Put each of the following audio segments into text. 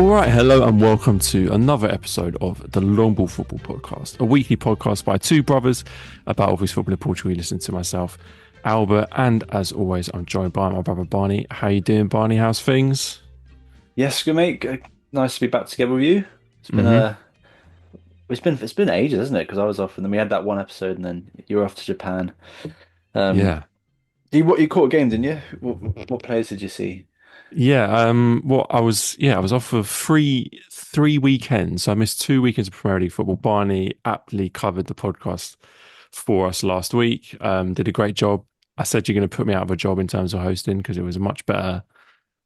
All right, hello and welcome to another episode of the Long Ball Football Podcast, a weekly podcast by two brothers about obvious football in Portugal. You listen to myself, Albert, and as always, I'm joined by my brother Barney. How you doing, Barney? How's things? Yes, good mate. Nice to be back together with you. It's been Mm-hmm. a it's been ages, hasn't it? Because I was off, and then we had that one episode, and then you were off to Japan. Um, Yeah, you caught a game, didn't you? What players did you see? yeah. Well, I was off for three weekends. So I missed 2 weekends of Premier League football. Barney aptly covered the podcast for us last week. Did a great job. I said you're going to put me out of a job in terms of hosting because it was much better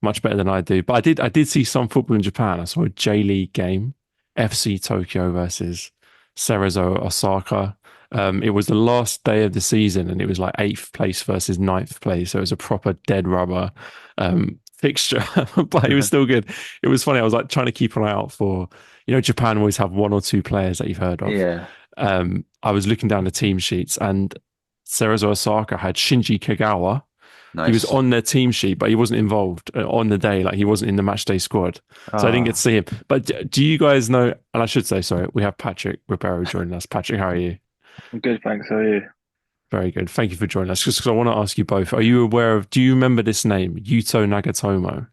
than I do. But I did see some football in Japan. I saw a J League game, FC Tokyo versus Cerezo Osaka. It was the last day of the season, and it was like eighth place versus ninth place. So it was a proper dead rubber fixture, but it was still good. It was funny. I was like trying to keep an eye out for, Japan always have one or two players that you've heard of. Yeah, I was looking down the team sheets, and Cerezo Osaka had Shinji Kagawa. He was nice. on their team sheet, but he wasn't involved on the day. Like he wasn't in the match day squad. So I didn't get to Ah, see him. But do you guys know? And I should say, sorry, we have Patrick Ribeiro joining us. Patrick, how are you? I'm good, thanks. How are you? Very good. Thank you for joining us. Just because I want to ask you both, are you aware of, do you remember this name, Yuto Nagatomo?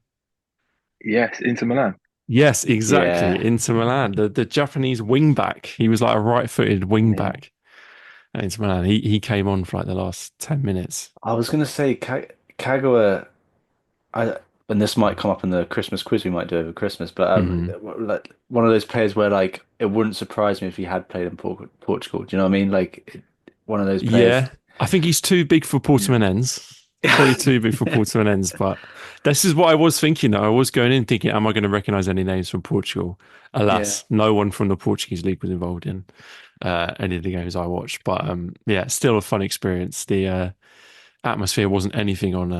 Yes, Inter Milan. Yes, exactly. yeah, Inter Milan, the Japanese wing back. He was like a right-footed wing yeah. back at Inter Milan. He came on for like the last 10 minutes. I was gonna say Kagawa. I and this might come up in the Christmas quiz we might do over Christmas, but Hmm. like one of those players where like it wouldn't surprise me if he had played in Portugal. Do you know what I mean? One of those players. Yeah, I think he's too big for Portimonense. Probably too big for Yeah. Portimonense, but this is what I was thinking though. I was going in thinking, am I going to recognize any names from Portugal? Yeah. Alas, no one from the Portuguese league was involved in any of the games I watched. But yeah, still a fun experience. The atmosphere wasn't anything on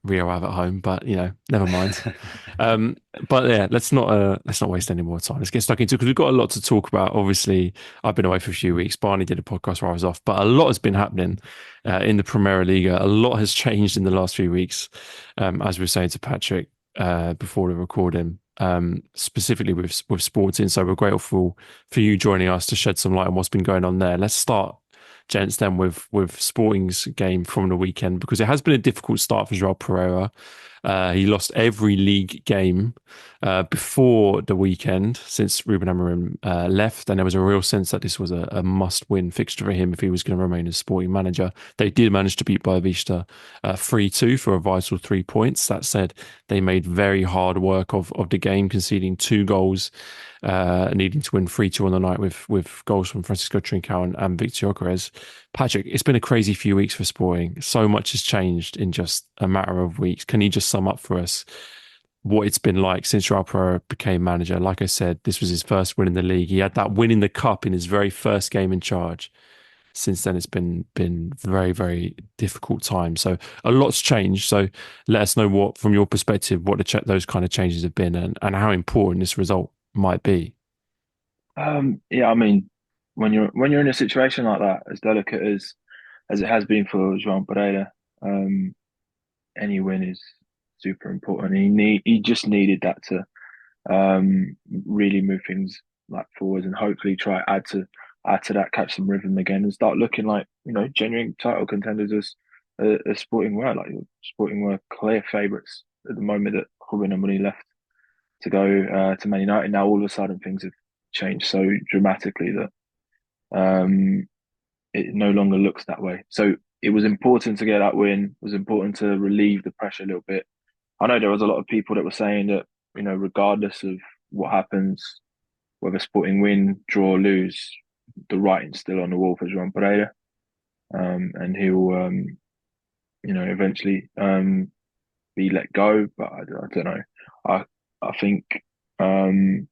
Rio Ave at home, but never mind. Um, but yeah, let's not waste any more time. Let's get stuck into it because we've got a lot to talk about. Obviously, I've been away for a few weeks. Barney did a podcast where I was off, but a lot has been happening in the Premier League. A lot has changed in the last few weeks, as we were saying to Patrick before the recording. Specifically with sporting, so we're grateful for you joining us to shed some light on what's been going on there. Let's start, gents, then with Sporting's game from the weekend because it has been a difficult start for João Pereira. He lost every league game before the weekend since Ruben Amorim left, and there was a real sense that this was a must-win fixture for him if he was going to remain as Sporting manager. They did manage to beat Boavista 3-2 for a vital 3 points. That said, they made very hard work of the game, conceding two goals, needing to win 3-2 on the night with goals from Francisco Trincao and Victor Gyökeres. Patrick, it's been a crazy few weeks for Sporting. So much has changed in just a matter of weeks. Can you just sum up for us what it's been like since João Pereira became manager? Like I said, this was his first win in the league. He had that win in the cup in his very first game in charge. Since then, it's been very, very difficult time. So a lot's changed. So let us know what, from your perspective, what those kind of changes have been and how important this result might be. Yeah, I mean, when you're in a situation like that, as delicate as it has been for João Pereira, um, any win is super important. He just needed that to really move things like forwards and hopefully try add to that, catch some rhythm again, and start looking like genuine title contenders as Sporting were. Like Sporting were clear favourites at the moment that Ruben Amorim left to go to Man United. Now all of a sudden things have changed so dramatically that um, it no longer looks that way. So it was important to get that win. It was important to relieve the pressure a little bit. I know there was a lot of people that were saying that regardless of what happens, whether Sporting win, draw, or lose, the writing's still on the wall for João Pereira, and he'll eventually be let go. But I don't know. I think um,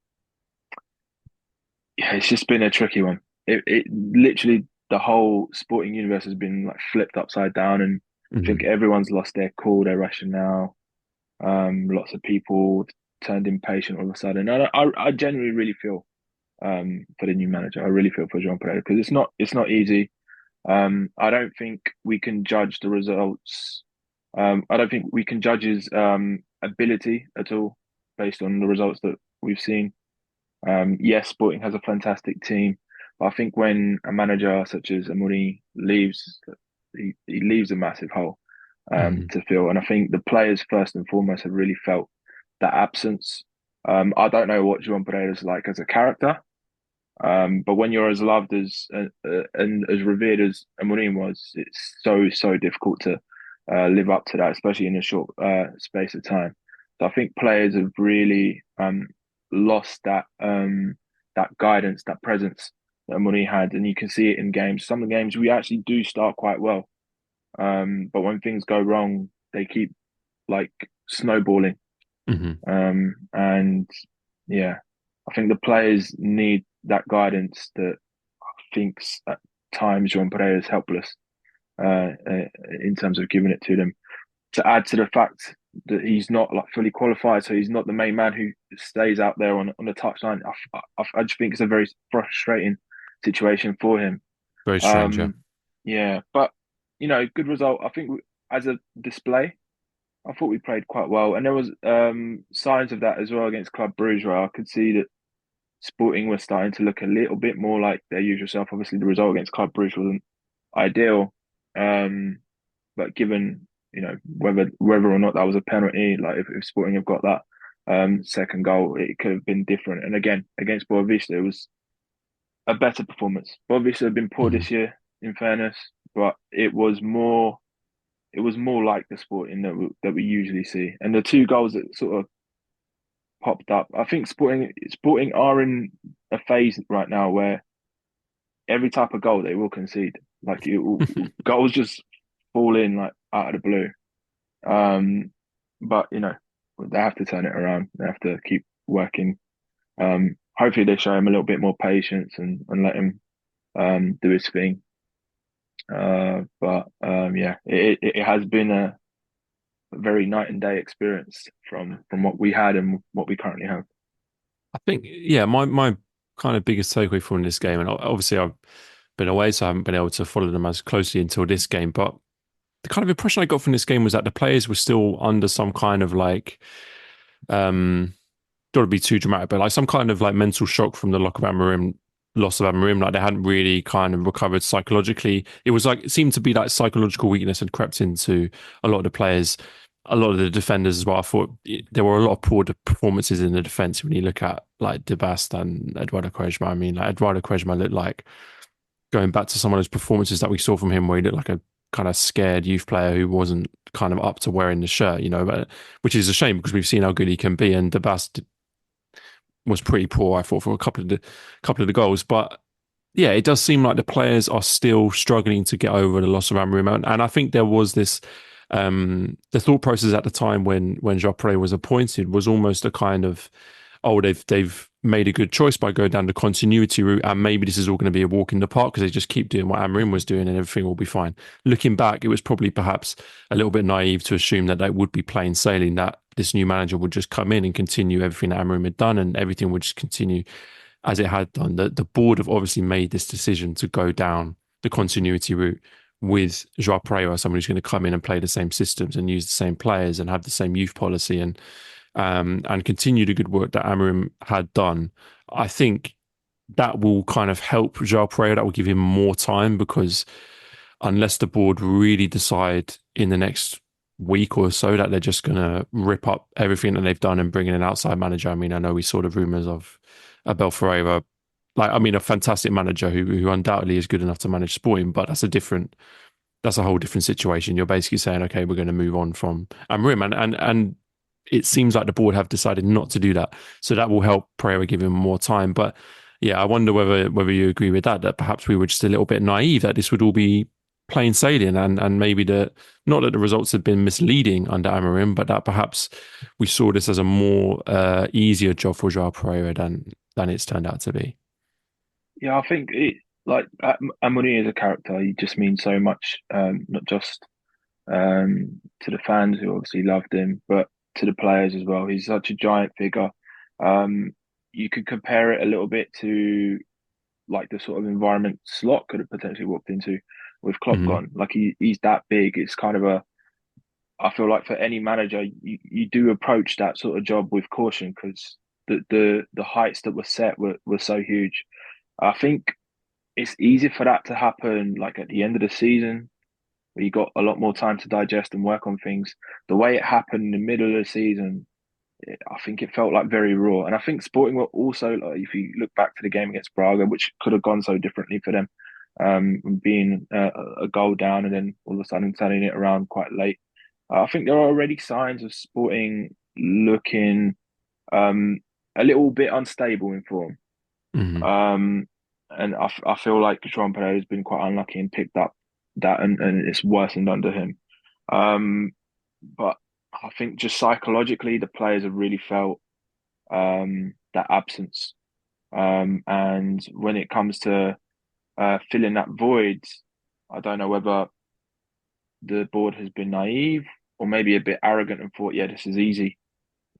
yeah, it's just been a tricky one. It literally the whole sporting universe has been like flipped upside down, and I think Mhm. everyone's lost their cool, their rationale. Lots of people turned impatient all of a sudden. And I genuinely really feel for the new manager. I really feel for João Pereira because it's not easy. I don't think we can judge the results. I don't think we can judge his ability at all based on the results that we've seen. Yes, Sporting has a fantastic team, but I think when a manager such as Amorim leaves, he leaves a massive hole Mhm. to fill. And I think the players first and foremost have really felt that absence. I don't know what João Pereira is like as a character, but when you're as loved as and as revered as Amorim was, it's so difficult to live up to that, especially in a short space of time. So I think players have really lost that guidance, that presence that Amorim had, and you can see it in games. Some of the games we actually do start quite well, but when things go wrong, they keep like snowballing. Mhm. And yeah, I think the players need that guidance that I think at times João Pereira is helpless in terms of giving it to them. To add to the fact that he's not like fully qualified, so he's not the main man who stays out there on the touchline. I just think it's a very frustrating situation for him. Very strange, yeah. Um, yeah, but good result. I think as a display, I thought we played quite well, and there was signs of that as well against Club Brugge, where I could see that Sporting were starting to look a little bit more like their usual self. Obviously, the result against Club Brugge wasn't ideal, um, but given whether or not that was a penalty, like if Sporting have got that second goal, it could have been different. And again, against Boavista, it was a better performance. Boavista have been poor Mhm. this year, in fairness, but it was more like the Sporting that we usually see. And the two goals that sort of popped up, I think Sporting are in a phase right now where every type of goal they will concede. Like goals just fall in like out of the blue. Um, but they have to turn it around. They have to keep working. Hopefully they show him a little bit more patience and let him do his thing. But yeah, it has been a very night and day experience from what we had and what we currently have. I think, yeah, my kind of biggest takeaway from this game, and obviously I've been away, so I haven't been able to follow them as closely until this game, but the kind of impression I got from this game was that the players were still under some kind of like, don't want to be too dramatic, but like some kind of like mental shock from the loss of Amarim. Like they hadn't really kind of recovered psychologically. It was like, it seemed to be like psychological weakness had crept into a lot of the players, a lot of the defenders as well. I thought there were a lot of poor performances in the defense when you look at like De Bast and Eduardo Quaresma. I mean, like Eduardo Quaresma looked like, going back to some of those performances that we saw from him where he looked like a kind of scared youth player who wasn't kind of up to wearing the shirt, but which is a shame because we've seen how good he can be. And De Bast was pretty poor, I thought, for a couple of the goals. But yeah, it does seem like the players are still struggling to get over the loss of Amarim, and I think there was this. The thought process at the time when Joffre was appointed was almost a kind of, oh, they've made a good choice by going down the continuity route, and maybe this is all going to be a walk in the park because they just keep doing what Amarim was doing, and everything will be fine. Looking back, it was probably perhaps a little bit naive to assume that they would be plain sailing, that this new manager would just come in and continue everything that Amarim had done, and everything would just continue as it had done. The board have obviously made this decision to go down the continuity route with João Pereira, someone who's going to come in and play the same systems and use the same players and have the same youth policy and continue the good work that Amarim had done. I think that will kind of help João Pereira. That will give him more time because unless the board really decide in the next week or so that they're just going to rip up everything that they've done and bring in an outside manager. I mean, I know we saw the rumours of Abel Ferreira, like, I mean, a fantastic manager who undoubtedly is good enough to manage Sporting, but that's a whole different situation. You're basically saying, okay, we're going to move on from Amarim, and it seems like the board have decided not to do that. So that will help Pereira give him more time. But yeah, I wonder whether you agree with that perhaps we were just a little bit naive that this would all be plain sailing, and maybe not that the results had been misleading under Amarim, but that perhaps we saw this as a more easier job for João Pereira than it's turned out to be. Yeah, I think it like Amorim as a character, he just means so much, not just to the fans who obviously loved him, but to the players as well. He's such a giant figure. Um, you could compare it a little bit to like the sort of environment Slot could have potentially walked into with Klopp Mm-hmm. gone. Like he's that big. It's kind of I feel like for any manager, you do approach that sort of job with caution because the heights that were set were so huge. I think it's easy for that to happen like at the end of the season where you got a lot more time to digest and work on things. The way it happened in the middle of the season, I think it felt like very raw. And I think Sporting were also, like, if you look back to the game against Braga, which could have gone so differently for them, being a goal down and then all of a sudden turning it around quite late. I think there are already signs of Sporting looking um, a little bit unstable in form. Hmm. Um, and I feel like João Pereira has been quite unlucky and picked up that, and it's worsened under him. Um, but I think just psychologically, the players have really felt that absence. And when it comes to filling that void, I don't know whether the board has been naive or maybe a bit arrogant and thought, yeah, this is easy.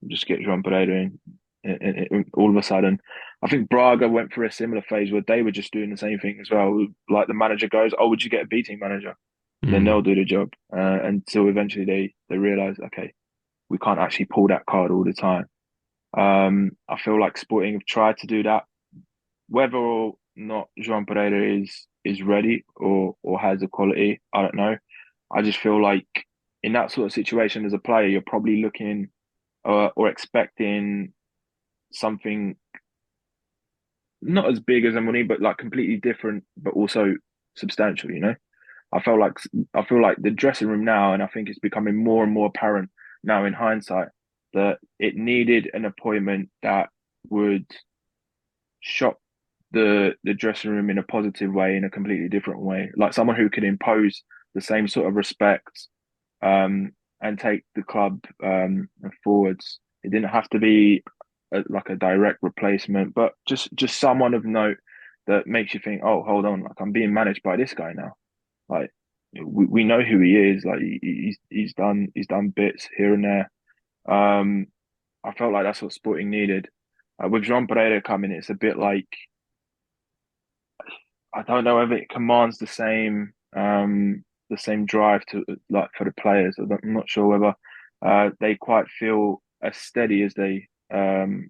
Just get João Pereira in. And all of a sudden, I think Braga went through a similar phase where they were just doing the same thing as well. Like the manager goes, "Oh, would you get a B team manager?" And then they'll Mm. do the job until eventually they realize, okay, we can't actually pull that card all the time. I feel like Sporting have tried to do that, whether or not João Pereira is ready or has the quality. I don't know. I just feel like in that sort of situation as a player, you're probably looking or expecting something not as big as Emily, but like completely different, but also substantial. I felt like I feel like the dressing room now, and I think it's becoming more and more apparent now in hindsight that it needed an appointment that would shock the dressing room in a positive way, in a completely different way, like someone who could impose the same sort of respect and take the club forwards. It didn't have to be like a direct replacement, but just someone of note that makes you think, oh, hold on, like I'm being managed by this guy now. Like we know who he is. Like he's done bits here and there. Um, I felt like that's what Sporting needed. With João Pereira coming, it's a bit like I don't know if it commands the same drive to like for the players. I'm not sure whether they quite feel as steady as they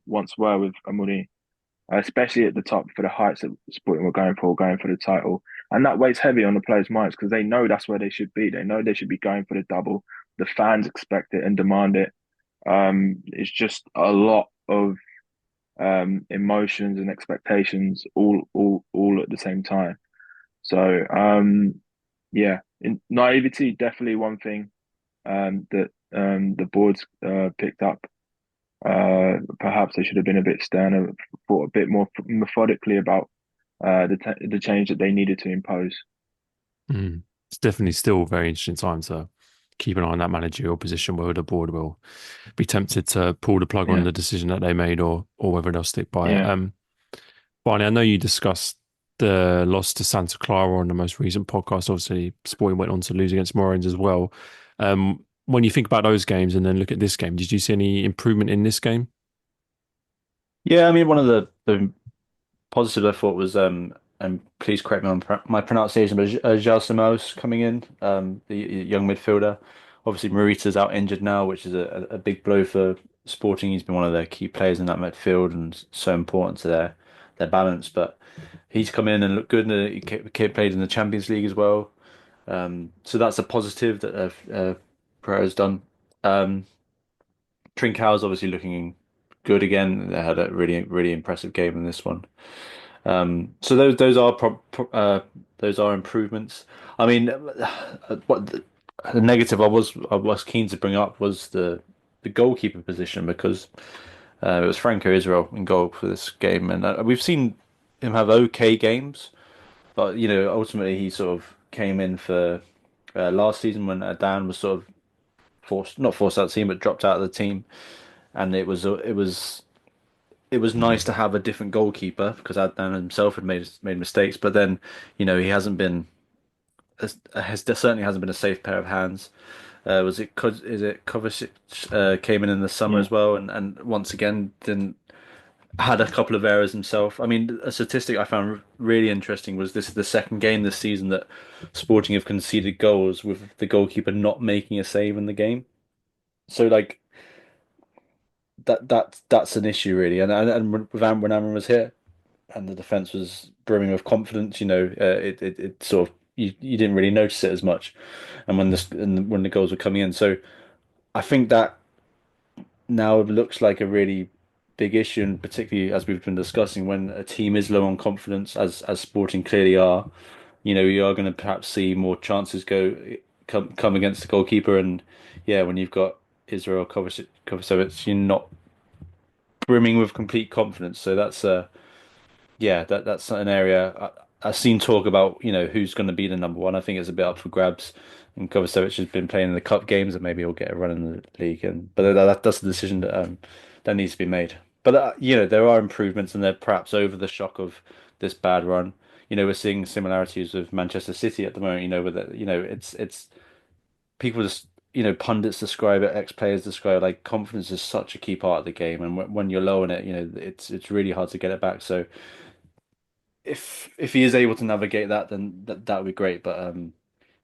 once were with Amuri, especially at the top for the heights that Sporting were going for the title, and that weighs heavy on the players' minds because they know that's where they should be. They know they should be going for the double. The fans expect it and demand it. It's just a lot of emotions and expectations all at the same time. So yeah, naivety definitely one thing that the boards picked up. Perhaps they should have been a bit sterner, thought a bit more methodically about the change that they needed to impose. Mm. It's definitely still a very interesting time to keep an eye on that managerial position where the board will be tempted to pull the plug on Yeah, the decision that they made or whether they'll stick by it. yeah, Barney, I know you discussed the loss to Santa Clara on the most recent podcast. Obviously, Sporting went on to lose against Moreens as well. When you think about those games and then look at this game, did you see any improvement in this game? Yeah, I mean, one of the positives I thought was, and please correct me on my pronunciation, but Jalsimos coming in, the young midfielder. Obviously, Marita's out injured now, which is a big blow for Sporting. He's been one of their key players in that midfield and so important to their balance. But he's come in and looked good, and played in the Champions League as well. So that's a positive that Pereira's done. Um, Trincão's obviously looking good again. They had a really impressive game in this one. So those are improvements. I mean, what the negative I was keen to bring up was the goalkeeper position because it was Franco Israel in goal for this game, and we've seen him have okay games, but ultimately he sort of came in for last season when Dan was sort of forced not forced out of the team but dropped out of the team, and it was nice to have a different goalkeeper because Adnan himself had made mistakes, but then he hasn't been has there certainly hasn't been a safe pair of hands. Is it Kovacic came in the summer yeah, as well, and once again didn't had a couple of errors himself. I mean, a statistic I found really interesting was this is the second game this season that Sporting have conceded goals with the goalkeeper not making a save in the game. So like that's an issue really. And when Amram was here and the defense was brimming with confidence, it sort of you didn't really notice it as much. And when the goals were coming in, so I think that now looks like a really big issue, and particularly as we've been discussing, when a team is low on confidence, as Sporting clearly are, you are going to perhaps see more chances come against the goalkeeper, and yeah, when you've got Israel Kovacic, you're not brimming with complete confidence. So that's an area I've seen talk about, who's going to be the number one. I think it's a bit up for grabs. And Kovacic has been playing in the cup games, and maybe he'll get a run in the league. But that's the decision that needs to be made. But there are improvements, and they're perhaps over the shock of this bad run. We're seeing similarities with Manchester City at the moment. With it, it's people just pundits describe it, ex-players describe it, like confidence is such a key part of the game, and when you're low in it, it's really hard to get it back. So if he is able to navigate that, then that would be great. But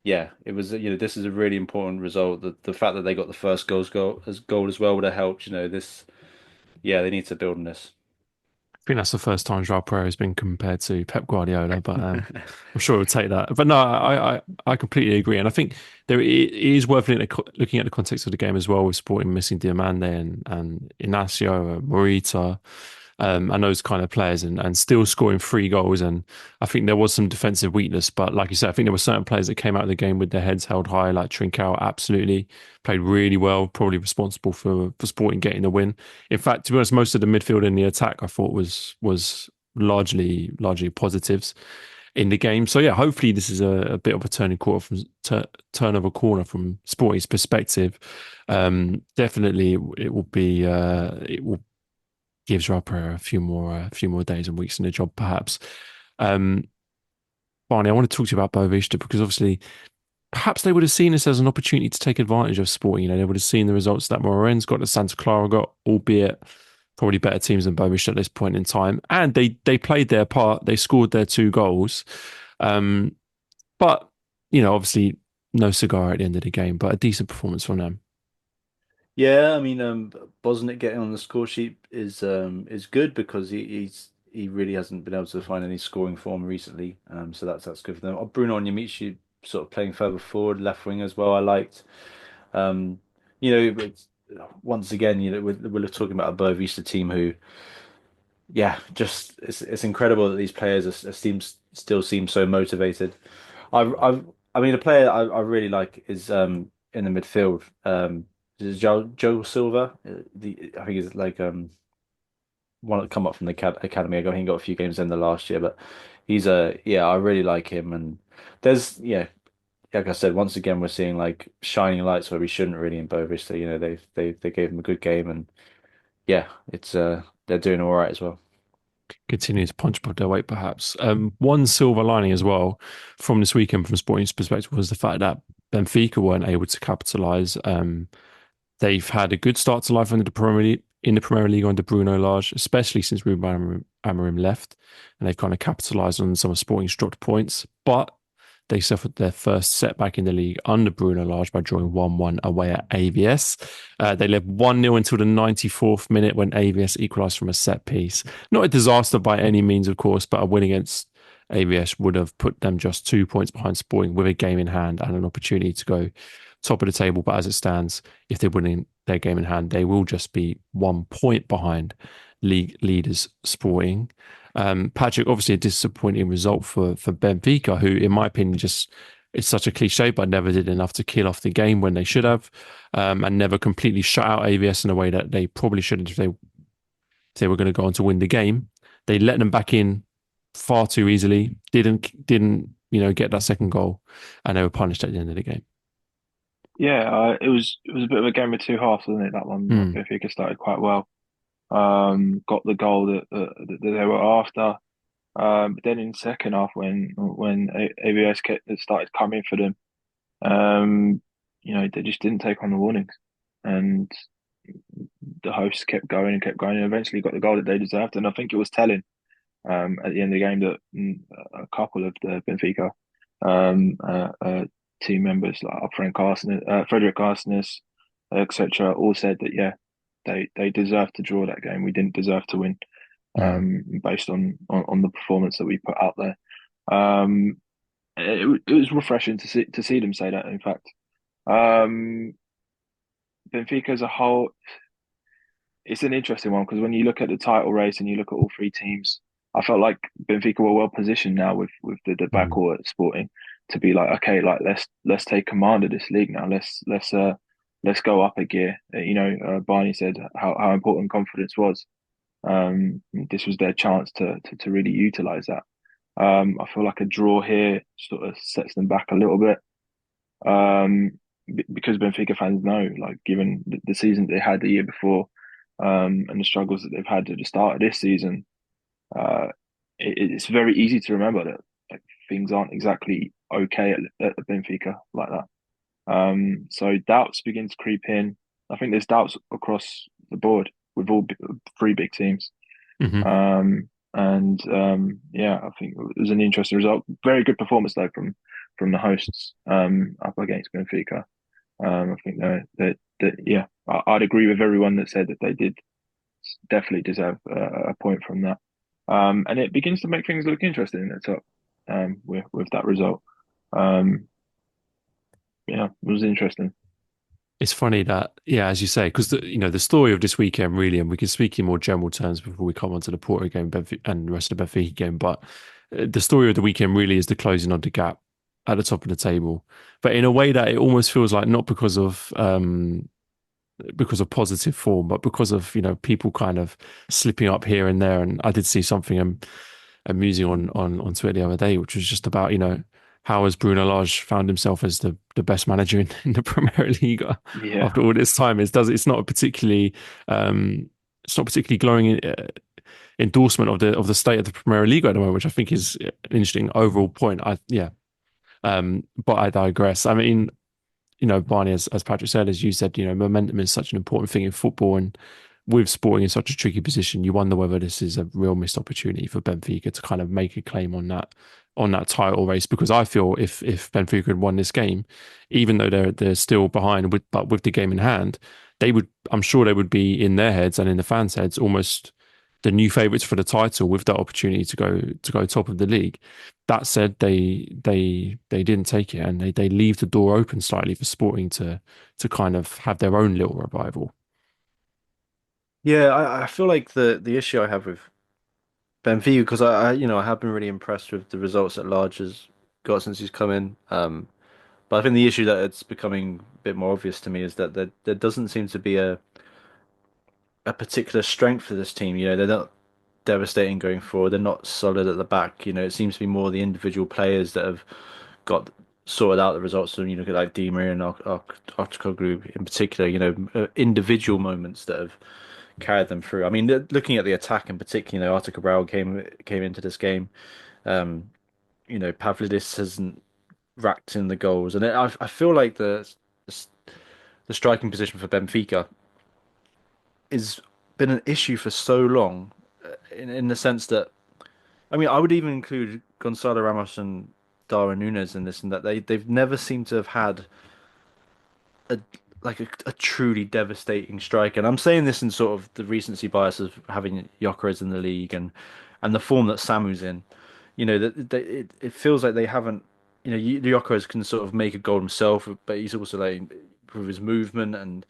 yeah, it was this is a really important result. The fact that they got the first goal as well would have helped. Yeah, they need to build on this. I think that's the first time João Pereira has been compared to Pep Guardiola, but I'm sure he'll take that. But no, I completely agree, and I think it is worth looking at the context of the game as well, with Sporting missing Diamande and Inacio, Morita, and those kind of players, and still scoring 3 goals. And I think there was some defensive weakness, but like you said, I think there were certain players that came out of the game with their heads held high, like Trincao, absolutely played really well, probably responsible for Sporting getting the win. In fact, to be honest, most of the midfield in the attack I thought was largely positives in the game. So yeah, hopefully this is a bit of a turn of a corner from Sporting's perspective. Definitely, it will give João Pereira a few more days and weeks in the job, perhaps. Um, Barney, I want to talk to you about Boavista, because obviously perhaps they would have seen this as an opportunity to take advantage of Sporting. They would have seen the results that Moreirense got, that Santa Clara got, albeit probably better teams than Boavista at this point in time. And they played their part. They scored their 2 goals. Um, but, obviously no cigar at the end of the game, but a decent performance from them. Yeah, I mean, Bosniak getting on the score sheet is good because he really hasn't been able to find any scoring form recently. So that's good for them. Bruno Onyemaechi sort of playing further forward, left wing as well. I liked. Um, but once again, we're talking about a Boavista team who, yeah, just it's incredible that these players still seem so motivated. I mean, a player I really like is in the midfield. Is Joe Silva. I think he's like one that come up from the academy. He got a few games in the last year, but he's yeah, I really like him. And there's like I said, once again we're seeing like shining lights where we shouldn't really in Bovis. So they gave him a good game, and yeah, it's they're doing all right as well. Continue to punch above their weight, perhaps. One silver lining as well from this weekend, from Sporting's perspective, was the fact that Benfica weren't able to capitalise. They've had a good start to life in the Premier League under Bruno Lage, especially since Ruben Amorim left, and they've kind of capitalised on some of Sporting's dropped points. But they suffered their first setback in the league under Bruno Lage by drawing 1-1 away at AVS. They led 1-0 until the 94th minute, when AVS equalised from a set piece. Not a disaster by any means, of course, but a win against AVS would have put them just 2 points behind Sporting, with a game in hand and an opportunity to go top of the table. But as it stands, if they're winning their game in hand, they will just be 1 point behind league leaders Sporting. Patrick, obviously a disappointing result for Benfica, who, in my opinion, just, it's such a cliche, but never did enough to kill off the game when they should have, and never completely shut out AVS in a way that they probably shouldn't, if they were going to go on to win the game. They let them back in far too easily. Didn't get that second goal, and they were punished at the end of the game. Yeah, it was a bit of a game of two halves, wasn't it? That one, Mm. Benfica started quite well. Got the goal that they were after. But then in the second half, when ABS started coming for them, they just didn't take on the warnings, and the hosts kept going and kept going, and eventually got the goal that they deserved. And I think it was telling at the end of the game that a couple of the Benfica um, uh, uh, team members, like our friend Frederick Carstens, etc., all said that, yeah, they deserved to draw that game. We didn't deserve to win, Mm. based on the performance that we put out there. Um, it was refreshing to see them say that. In fact, um, Benfica as a whole, it's an interesting one because when you look at the title race and you look at all three teams, I felt like Benfica were well positioned now with the Mm. debacle at Sporting to be like, okay, like let's take command of this league now. Let's go up a gear. Barney said how important confidence was. This was their chance to really utilize that. I feel like a draw here sort of sets them back a little bit. Because Benfica fans know, like, given the season they had the year before, and the struggles that they've had at the start of this season, uh, it's very easy to remember that, like, things aren't exactly okay at Benfica like that. So doubts begin to creep in. I think there's doubts across the board with all three big teams. Hmm. Yeah, I think it was an interesting result. Very good performance though from the hosts, up against Benfica. I think that yeah, I'd agree with everyone that said that they did definitely deserve a point from that. And it begins to make things look interesting in the top, with that result. Um, yeah, it was interesting. It's funny that, yeah, as you say, because the story of this weekend really, and we can speak in more general terms before we come on to the Porto game and the rest of the Benfica game, but the story of the weekend really is the closing of the gap at the top of the table, but in a way that it almost feels like not because of positive form, but because of people kind of slipping up here and there. And I did see something amusing on Twitter the other day, which was just about how has Bruno Lage found himself as the best manager in the Premier League Yeah, after all this time. It's not particularly glowing endorsement of the state of the Premier League at the moment, which I think is an interesting overall point. But I digress. I mean, Barney, as Patrick said, as you said, momentum is such an important thing in football, and with Sporting in such a tricky position, you wonder whether this is a real missed opportunity for Benfica to kind of make a claim on that title race. Because I feel if Benfica had won this game, even though they're still behind, but with the game in hand, I'm sure they would be in their heads and in the fans' heads almost the new favourites for the title with that opportunity to go top of the league. That said, they didn't take it, and they leave the door open slightly for Sporting to kind of have their own little revival. Yeah, I feel like the issue I have with Benfica, because I have been really impressed with the results that Large has got since he's come in. But I think the issue that it's becoming a bit more obvious to me is that there doesn't seem to be a particular strength for this team. They're not devastating going forward. They're not solid at the back. It seems to be more the individual players that have got sorted out the results. So you look at like Di Maria and Group in particular. Individual moments that have carried them through. I mean, looking at the attack in particular, Artur Cabral came into this game. Um, Pavlidis hasn't racked in the goals, and I feel like the striking position for Benfica has been an issue for so long, in the sense that, I mean, I would even include Gonzalo Ramos and Darwin Núñez in this, and that they've never seemed to have had a a truly devastating striker. And I'm saying this in sort of the recency bias of having Gyökeres in the league and the form that Samu's in. It feels like they haven't. Gyökeres can sort of make a goal himself, but he's also like with his movement, and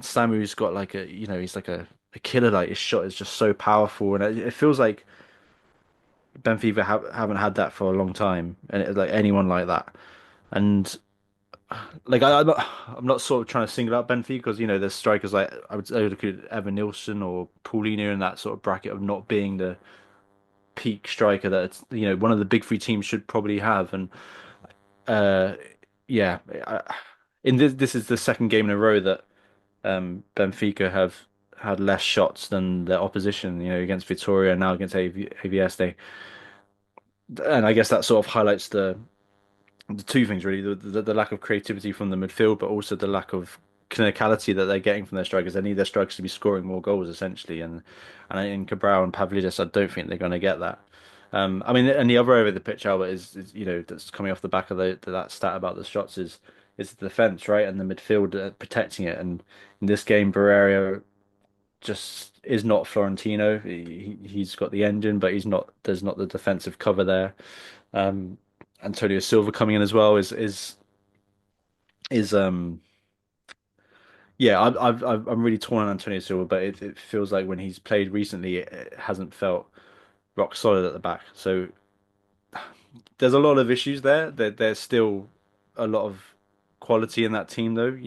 Samu's got like he's like a killer. Like his shot is just so powerful, and it feels like Benfica haven't had that for a long time, and like anyone like that. And like I'm not sort of trying to single out Benfica because there's strikers like I would look at Evan Nilsson or Paulinho in that sort of bracket of not being the peak striker that it's, one of the big three teams should probably have. And uh yeah, in this is the second game in a row that Benfica have had less shots than their opposition. Against Vitória and now against AVS. And I guess that sort of highlights the two things really: the lack of creativity from the midfield, but also the lack of clinicality that they're getting from their strikers. They need their strikers to be scoring more goals essentially, and in Cabral and Pavlidis, I don't think they're going to get that. I mean, and the other area of the pitch, Albert, is that's coming off the back of that stat about the shots is the defense, right, and the midfield protecting it. And in this game, Barreira just is not Florentino. He's got the engine, but he's not. There's not the defensive cover there. Um, Antonio Silva coming in as well is yeah. I'm really torn on Antonio Silva, but it feels like when he's played recently, it hasn't felt rock solid at the back. So there's a lot of issues there. There's still a lot of quality in that team, though.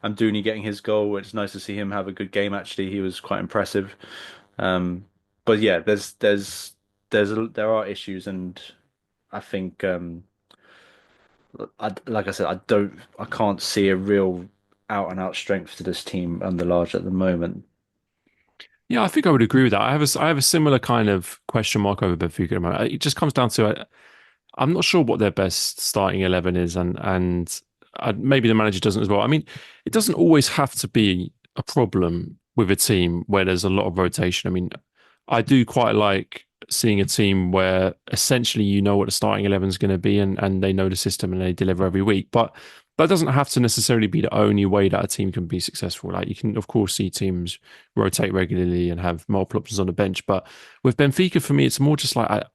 I'm Dooney getting his goal. It's nice to see him have a good game. Actually, he was quite impressive. Um, but yeah, there are issues, and I think like I said, I can't see a real out and out strength to this team under Large at the moment. Yeah, I think I would agree with that. I have a similar kind of question mark over Benfica at the moment. It just comes down to I'm not sure what their best starting 11 is, and maybe the manager doesn't as well. I mean, it doesn't always have to be a problem with a team where there's a lot of rotation. I mean, I do quite like seeing a team where essentially you know what the starting 11 is going to be, and they know the system and they deliver every week. But that doesn't have to necessarily be the only way that a team can be successful. Like you can, of course, see teams rotate regularly and have multiple options on the bench. But with Benfica, for me, it's more just like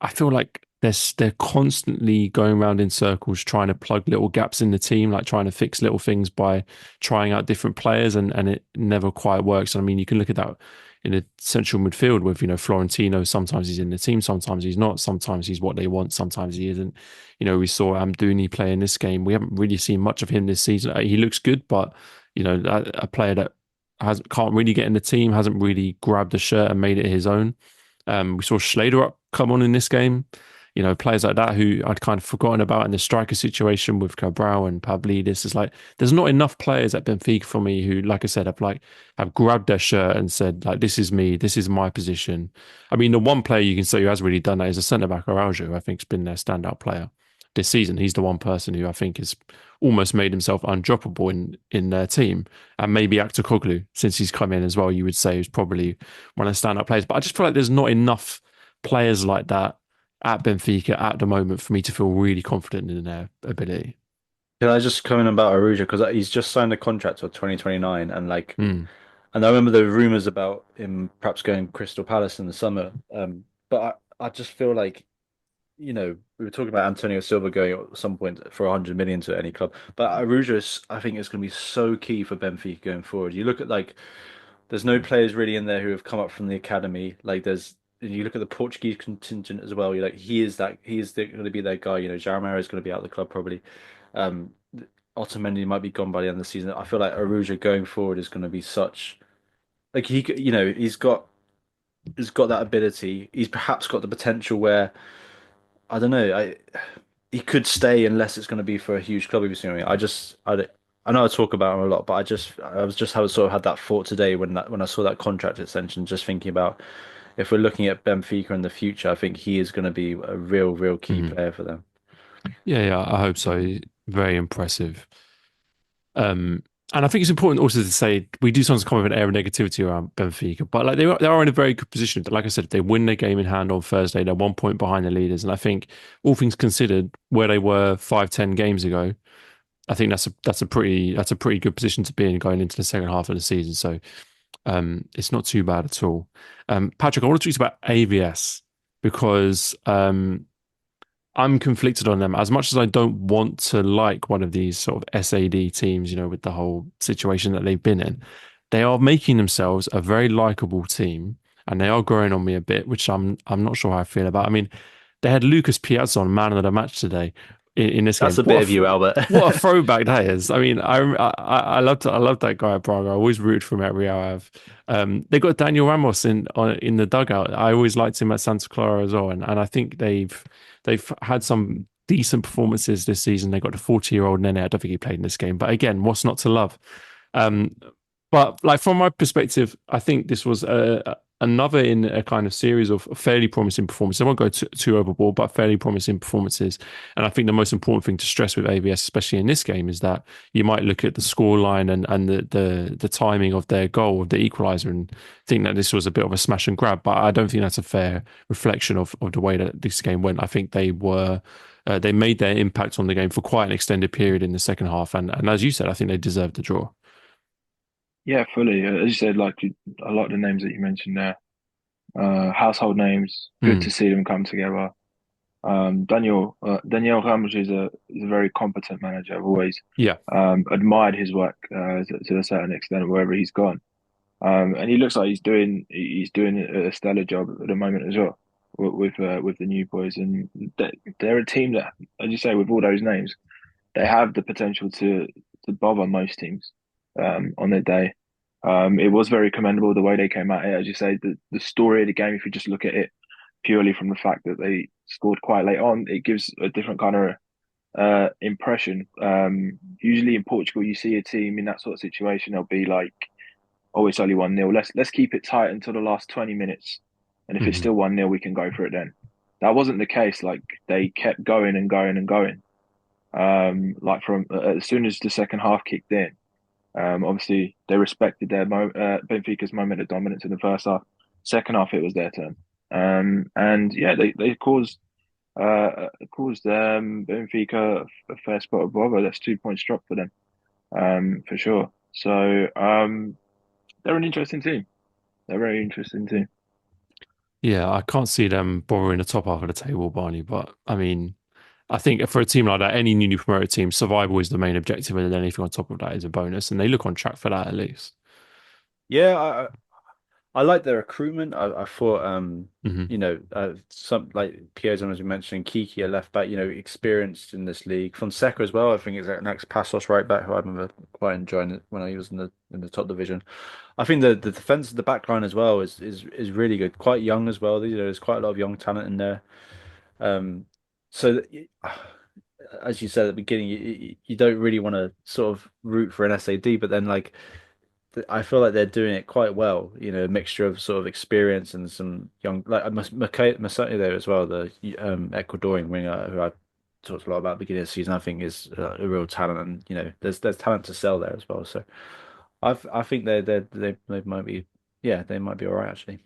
I feel like they're constantly going around in circles trying to plug little gaps in the team, like trying to fix little things by trying out different players, and it never quite works. I mean, you can look at that in a central midfield with, Florentino. Sometimes he's in the team, sometimes he's not, sometimes he's what they want, sometimes he isn't. We saw Amdouni play in this game. We haven't really seen much of him this season. He looks good, but a player that can't really get in the team, hasn't really grabbed the shirt and made it his own. We saw Schleder come on in this game. Players like that who I'd kind of forgotten about in the striker situation with Cabral and Pavlidis. It's like there's not enough players at Benfica for me who, like I said, have grabbed their shirt and said, like, this is me, this is my position. I mean, the one player you can say who has really done that is a centre back, Araujo, who I think has been their standout player this season. He's the one person who I think has almost made himself undroppable in their team. And maybe Aktoglu, since he's come in as well, you would say is probably one of the standout players. But I just feel like there's not enough players like that at Benfica at the moment for me to feel really confident in their ability. Can I just comment about Arujo because he's just signed a contract till 2029, Mm. and I remember the rumors about him perhaps going Crystal Palace in the summer. But I just feel like we were talking about Antonio Silva going at some point for 100 million to any club, but Arujo I think is going to be so key for Benfica going forward. You look at there's no players really in there who have come up from the academy. You look at the Portuguese contingent as well. You're like, going to be that guy. Jaromir is going to be out of the club probably. Um, Otamendi might be gone by the end of the season. I feel like Arujo going forward is going to be such like he's got that ability. He's perhaps got the potential where I don't know. He could stay unless it's going to be for a huge club. If you see what I mean. I know I talk about him a lot, but I was just having sort of had that thought today when I saw that contract extension, just thinking about if we're looking at Benfica in the future, I think he is going to be a real key Mhm. player for them. Yeah, I hope so. Very impressive. Um, and I think it's important also to say we do sometimes come with an air of negativity around Benfica, but like they are in a very good position. Like I said, if they win their game in hand on Thursday, they're 1 point behind the leaders. And I think all things considered, where they were 5, 10 games ago, I think that's a pretty good position to be in going into the second half of the season. So it's not too bad at all. Patrick, I want to talk about AVS because I'm conflicted on them. As much as I don't want to like one of these sort of SAD teams, with the whole situation that they've been in, they are making themselves a very likable team, and they are growing on me a bit, which I'm not sure how I feel about. I mean, they had Lucas Piazza on man of the match today in this That's game. a bit of you, Albert. What a throwback that is! I mean, I loved that guy at Braga. I always rooted for him at Real Ave. They got Daniel Ramos in the dugout. I always liked him at Santa Clara as well, and I think they've had some decent performances this season. They got the 40-year-old Nene. I don't think he played in this game, but again, what's not to love? Um, but like from my perspective, I think this was another in a kind of series of fairly promising performances. I won't go too overboard, but fairly promising performances. And I think the most important thing to stress with AVS, especially in this game, is that you might look at the scoreline and the timing of their goal, of the equaliser, and think that this was a bit of a smash and grab. But I don't think that's a fair reflection of the way that this game went. I think they made their impact on the game for quite an extended period in the second half. And as you said, I think they deserved the draw. Yeah, fully. As you said, a lot of the names that you mentioned there, household names. Good Mm, to see them come together. Daniel Ramos is a very competent manager. I've always yeah. admired his work to a certain extent wherever he's gone. And he looks like he's doing a stellar job at the moment as well with the new boys. And they're a team that, as you say, with all those names, they have the potential to bother most teams on their day. It was very commendable the way they came at it. As you say, the story of the game, if you just look at it purely from the fact that they scored quite late on, it gives a different kind of impression. Usually in Portugal, you see a team in that sort of situation, they'll be like, "Oh, it's only 1-0. Let's keep it tight until the last 20 minutes, and if it's Hmm. still 1-0, we can go for it then." That wasn't the case. Like they kept going and going and going. Like from as soon as the second half kicked in, obviously they respected Benfica's moment of dominance in the first half. Second half, it was their turn. And yeah, they caused Benfica a fair spot of bother. That's 2 points drop for them, for sure. So they're an interesting team. They're a very interesting team. Yeah, I can't see them bothering the top half of the table, Barney. But I mean, I think for a team like that, any newly promoted team, survival is the main objective, and then anything on top of that is a bonus. And they look on track for that at least. Yeah, I like their recruitment. I thought, Hmm. some like Piazon as you mentioned, Kiki, a left back, experienced in this league. Fonseca as well. I think is that next Passos right back, who I remember quite enjoying it when he was in the top division. I think the defense, the back line as well is really good. Quite young as well. There's quite a lot of young talent in there. Um, so as you said at the beginning, you don't really want to sort of root for an SAD, but then like I feel like they're doing it quite well. A mixture of sort of experience and some young, like Masoti there as well, the Ecuadorian winger who I talked a lot about at the beginning of the season. I think is a real talent, and there's talent to sell there as well. So I think they might be, yeah, they might be all right actually.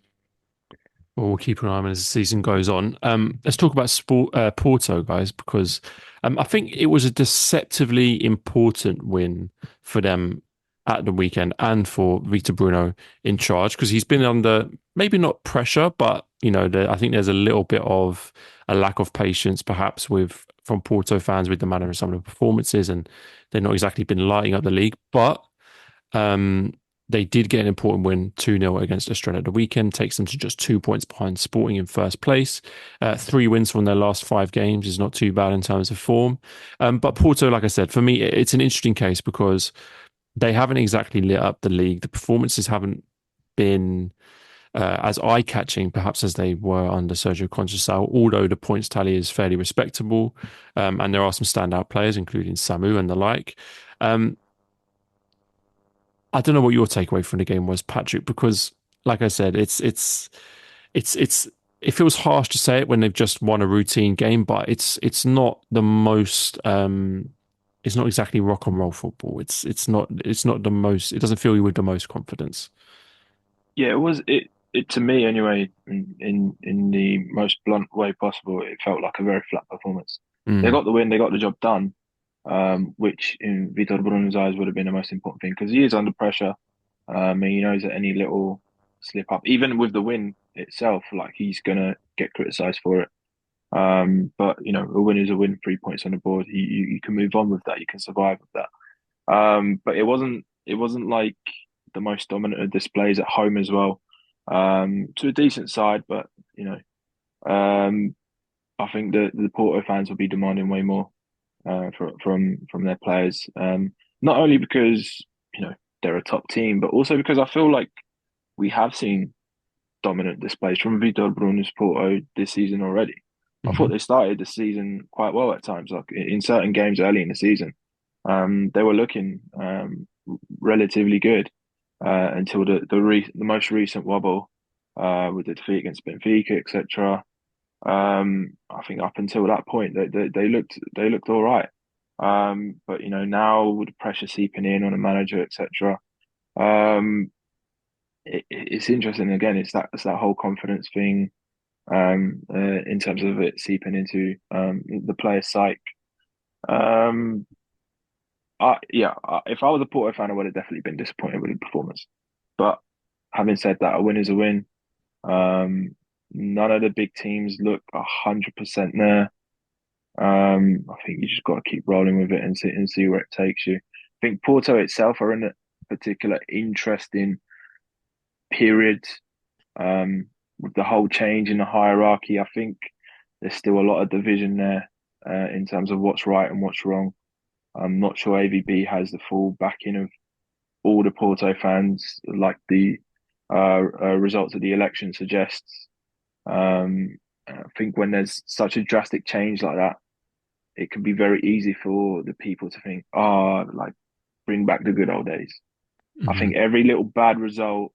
Well, we'll keep an eye on as the season goes on. Let's talk about Porto, guys, because I think it was a deceptively important win for them at the weekend and for Vitor Bruno in charge because he's been under maybe not pressure, but I think there's a little bit of a lack of patience, perhaps with from Porto fans with the manner of some of the performances, and they've not exactly been lighting up the league, but. Um, they did get an important win 2-0 against Estrella at the weekend, takes them to just 2 points behind Sporting in first place. 3 wins from their last 5 games is not too bad in terms of form. But Porto, like I said, for me, it's an interesting case because they haven't exactly lit up the league. The performances haven't been as eye-catching, perhaps, as they were under Sergio Conceição, although the points tally is fairly respectable. And there are some standout players, including Samu and the like. Um, I don't know what your takeaway from the game was, Patrick, because like I said, it's it feels harsh to say it when they've just won a routine game, but it's not the most it's not exactly rock and roll football. It's not the most, it doesn't fill you with the most confidence. Yeah, it to me anyway, in the most blunt way possible, it felt like a very flat performance. They Mm, got the win, they got the job done, which in Vitor Bruno's eyes would have been the most important thing because he is under pressure. And he knows that any little slip up, even with the win itself, like he's gonna get criticised for it. But a win is a win, 3 points on the board. You can move on with that, you can survive with that. But it wasn't like the most dominant of displays at home as well. To a decent side, but um, I think the Porto fans will be demanding way more from their players. Not only because they're a top team, but also because I feel like we have seen dominant displays from Vitor Bruno's Porto this season already. I thought hmm they started the season quite well at times, like in certain games early in the season. They were looking relatively good until the most recent wobble with the defeat against Benfica, etc. I think up until that point, they looked all right. But now with the pressure seeping in on the manager, etc. Um, it's interesting. Again, it's that whole confidence thing. In terms of it seeping into the player's psyche. Um, if I was a Porto fan, I would have definitely been disappointed with the performance. But having said that, a win is a win. Um, None of the big teams look 100% there. I think you just got to keep rolling with it and see where it takes you. I think Porto itself are in a particular interesting period with the whole change in the hierarchy. I think there's still a lot of division there in terms of what's right and what's wrong. I'm not sure AVB has the full backing of all the Porto fans, like the results of the election suggests. I think when there's such a drastic change like that, it can be very easy for the people to think, oh, like bring back the good old days. I Hmm. think every little bad result,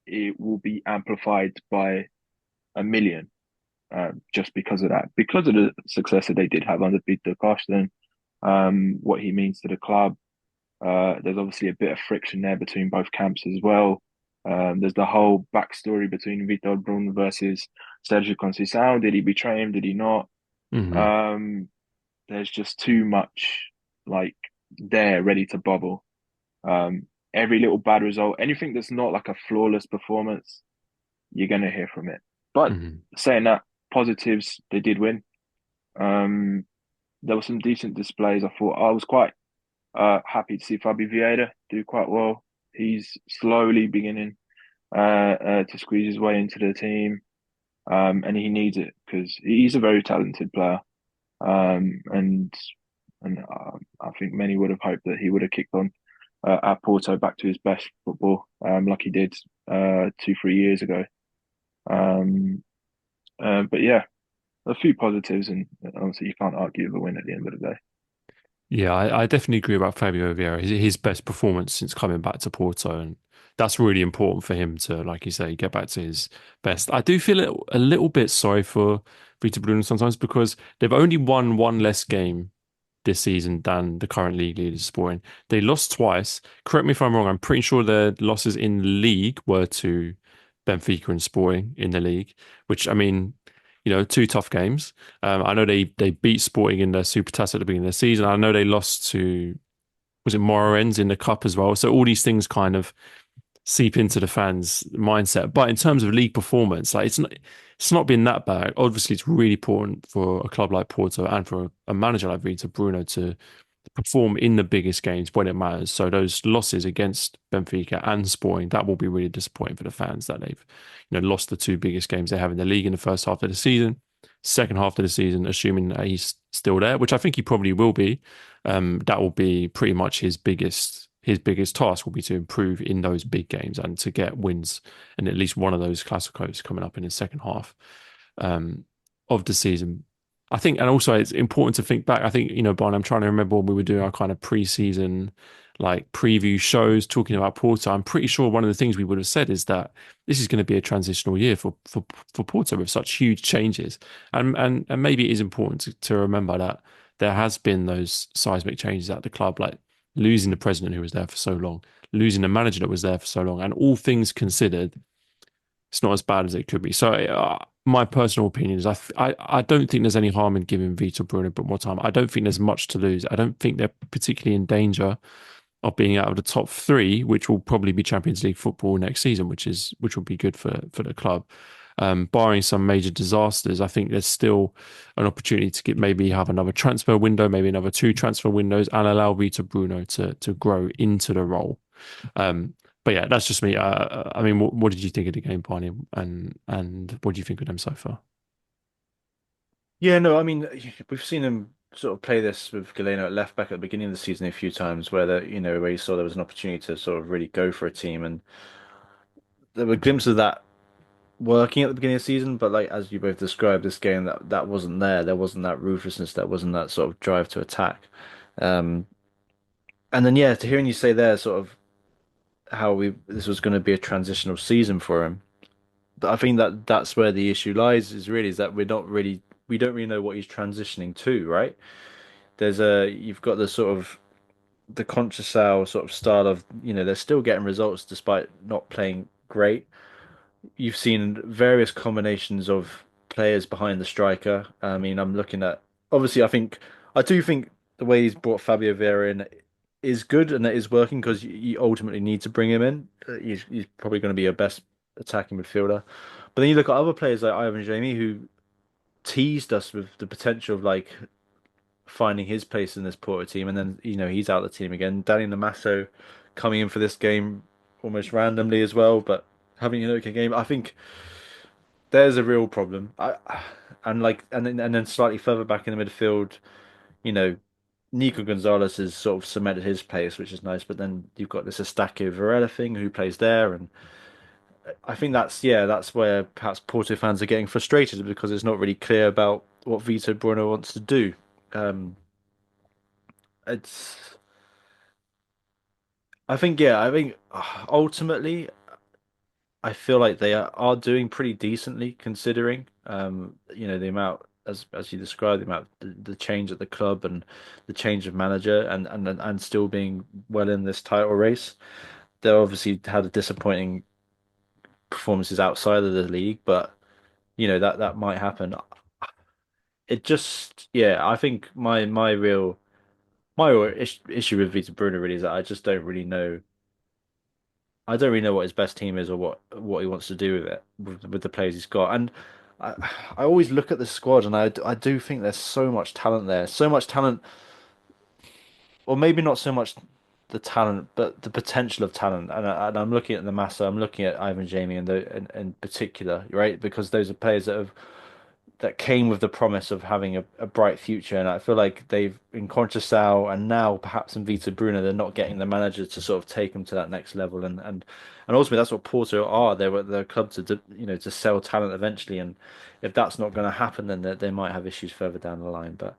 it will be amplified by a million, just because of that, because of the success that they did have under Peter Costin, what he means to the club. There's obviously a bit of friction there between both camps as well. There's the whole backstory between Vitor Bruno versus Sergio Conceição. Did he betray him? Did he not? Hmm. Um, there's just too much like there ready to bubble. Every little bad result, anything that's not like a flawless performance, you're gonna hear from it. But Hmm. saying that, positives, they did win. Um, there were some decent displays. I thought I was quite happy to see Fabi Vieira do quite well. He's slowly beginning to squeeze his way into the team, and he needs it because he's a very talented player. Um, and I think many would have hoped that he would have kicked on at Porto back to his best football, like he did 2, 3 years ago. Um, but yeah, a few positives, and honestly, you can't argue with a win at the end of the day. Yeah, I definitely agree about Fabio Vieira. His best performance since coming back to Porto, and that's really important for him to, like you say, get back to his best. I do feel a little bit sorry for Vitor Bruno sometimes because they've only won one less game this season than the current league leaders Sporting. They lost twice. Correct me if I'm wrong. I'm pretty sure their losses in the league were to Benfica and Sporting in the league, which I mean, two tough games. I know they beat Sporting in the Super Taça at the beginning of the season. I know they lost to was it Moreirense in the cup as well. So all these things kind of seep into the fans' mindset. But in terms of league performance, like it's not been that bad. Obviously, it's really important for a club like Porto and for a manager like Vito Bruno to perform in the biggest games when it matters. So those losses against Benfica and Sporting, that will be really disappointing for the fans that they've, lost the two biggest games they have in the league in the first half of the season. Second half of the season, assuming that he's still there, which I think he probably will be, that will be pretty much his biggest task will be to improve in those big games and to get wins in at least one of those Clásicos coming up in the second half um, of the season. I think, and also it's important to think back. I think, Brian, I'm trying to remember when we were doing our kind of pre-season like preview shows talking about Porto. I'm pretty sure one of the things we would have said is that this is going to be a transitional year for Porto with such huge changes. And maybe it is important to remember that there has been those seismic changes at the club, like losing the president who was there for so long, losing the manager that was there for so long, and all things considered, it's not as bad as it could be. So my personal opinion is I don't think there's any harm in giving Vitor Bruno a bit more time. I don't think there's much to lose. I don't think they're particularly in danger of being out of the top three, which will probably be Champions League football next season, which will be good for the club. Barring some major disasters, I think there's still an opportunity to maybe have another transfer window, maybe another two transfer windows, and allow Vitor Bruno to grow into the role. Um, but yeah, that's just me. I mean, what did you think of the game, Barney? And what do you think of them so far? Yeah, no, I mean, we've seen him sort of play this with Galeno at left back at the beginning of the season a few times, where you saw there was an opportunity to sort of really go for a team, and there were glimpses of that working at the beginning of the season. But like as you both described, this game that wasn't there. There wasn't that ruthlessness. There wasn't that sort of drive to attack. Um, and then yeah, to hearing you say there, sort of how we this was going to be a transitional season for him. But I think that's where the issue lies. Is that we don't really know what he's transitioning to, right? You've got the sort of the Conchasau sort of style of, they're still getting results despite not playing great. You've seen various combinations of players behind the striker. I mean, I'm looking at obviously I do think the way he's brought Fabio Vieira in, is good and that is working because you ultimately need to bring him in. He's probably going to be your best attacking midfielder. But then you look at other players like Ivan Jamie who teased us with the potential of like finding his place in this Porto team, and then he's out of the team again. Danny Namasso coming in for this game almost randomly as well, but having an okay game. I think there's a real problem. And then slightly further back in the midfield, you know, Nico Gonzalez has sort of cemented his place, which is nice. But then you've got this Estacio Varela thing who plays there, and I think that's where perhaps Porto fans are getting frustrated because it's not really clear about what Vito Bruno wants to do. Um, it's I think ultimately I feel like they are doing pretty decently considering the amount as you described the amount the change at the club and the change of manager and still being well in this title race. They obviously had a disappointing performances outside of the league, but that might happen. It just I think my real issue with Vita Bruno really is that I don't really know what his best team is or what he wants to do with it with the players he's got. And I I always look at the squad and I do think there's so much talent there, so much talent, or maybe not so much the talent, but the potential of talent. And I'm looking at the Massa, I'm looking at Ivan Jamie and in particular, right? Because those are players that came with the promise of having a bright future. And I feel like they've in Conchesao and now perhaps in Vita Bruno, they're not getting the manager to sort of take them to that next level. And ultimately, that's what Porto are. They're a club to sell talent eventually. And if that's not going to happen, then they might have issues further down the line. But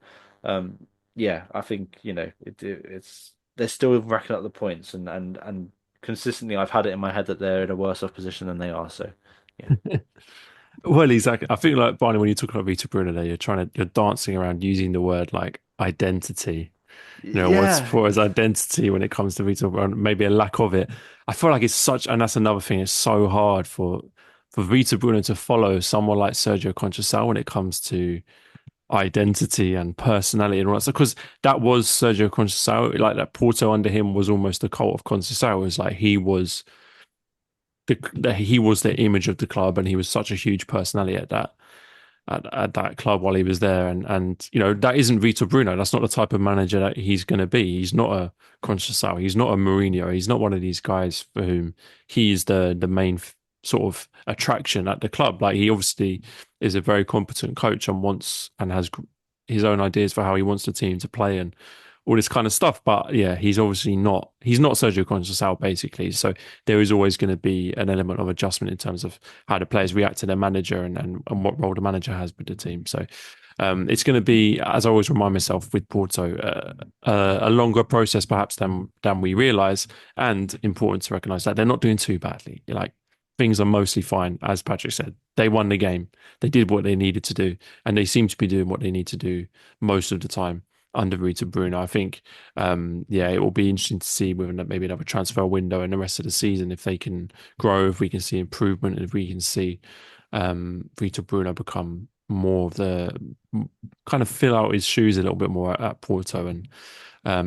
yeah, I think it's they're still racking up the points and consistently, I've had it in my head that they're in a worse off position than they are. So yeah. Well, exactly. I think like Barney, when you talk about Vita Bruno there, you're dancing around using the word like identity. What's Yeah, for his identity when it comes to Vita Bruno, maybe a lack of it. I feel like it's such, and that's another thing, it's so hard for Vita Bruno to follow someone like Sergio Conceição when it comes to identity and personality and all that stuff. Because that was Sergio Conceição, like that Porto under him was almost the cult of Conceição. It was like he was the image of the club, and he was such a huge personality at that club while he was there. And that isn't Vitor Bruno. That's not the type of manager that he's going to be. He's not a Conceição. He's not a Mourinho. He's not one of these guys for whom he's the main sort of attraction at the club. Like he obviously is a very competent coach and wants and has his own ideas for how he wants the team to play and all this kind of stuff. But yeah, he's obviously not. He's not Sergio Conceição basically. So there is always going to be an element of adjustment in terms of how the players react to their manager and what role the manager has with the team. So it's going to be, as I always remind myself with Porto, a longer process perhaps than we realise, and important to recognise that they're not doing too badly. Like things are mostly fine, as Patrick said. They won the game. They did what they needed to do, and they seem to be doing what they need to do most of the time under Rita Bruno. I think, it will be interesting to see with maybe another transfer window and the rest of the season if they can grow, if we can see improvement, and if we can see Rita Bruno become more of the kind of fill out his shoes a little bit more at Porto, and